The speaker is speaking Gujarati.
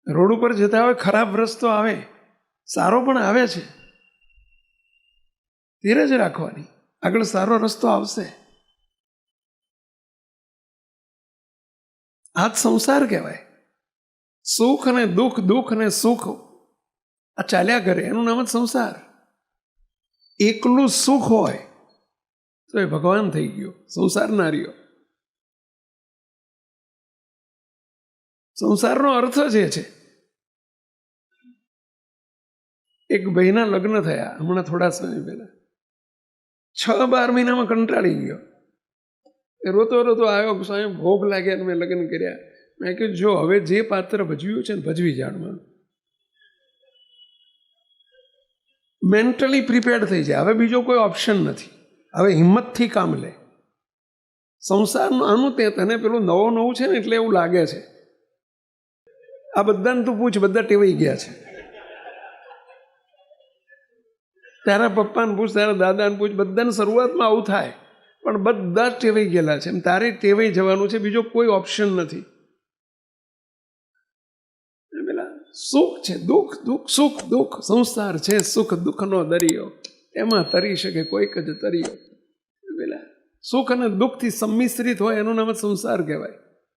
રોડ ઉપર જતા હોય, ખરાબ રસ્તો આવે, સારો પણ આવે છે, ધીરજ રાખવાની, આગળ સારો રસ્તો આવશે. આ જ સંસાર કહેવાય. સુખ અને દુઃખ, દુઃખ અને સુખ આ ચાલ્યા કરે, એનું નામ જ સંસાર. એકલું સુખ હોય તો એ ભગવાન થઈ ગયો, સંસાર ના રહ્યો. સંસારનો અર્થ જ એ છે. એક ભાઈના લગ્ન થયા હમણાં થોડા સમય પહેલા, 6-12 મહિનામાં કંટાળી ગયો. એ રોતો રોતો આવ્યો, સ્વામી ભોગ લાગ્યા, મેં લગ્ન કર્યા. મેં કીધું જો હવે જે પાત્ર ભજવ્યું છે ને ભજવી જાણવાનું, મેન્ટલી પ્રિપેર્ડ થઈ જાય. હવે બીજો કોઈ ઓપ્શન નથી. હવે હિંમતથી કામ લે. સંસારનું આનું તે તને પેલું નવું છે ને એટલે એવું લાગે છે. આ બધાને તું પૂછ, બધા ટેવાઈ ગયા છે. તારા પપ્પાને પૂછ, તારા દાદાને પૂછ, બધાને શરૂઆતમાં આવું થાય, પણ બધા જ ટેવાઈ ગયેલા છે. તારે ટેવાઈ જવાનું છે, બીજો કોઈ ઓપ્શન નથી. પેલા સુખ છે, દુઃખ, દુઃખ, સુખ, દુઃખ. સંસાર છે સુખ દુઃખનો દરિયો, એમાં તરી શકે કોઈક જ તરિયો. પેલા સુખ અને દુઃખથી સંમિશ્રિત હોય એનું નામ જ સંસાર કહેવાય.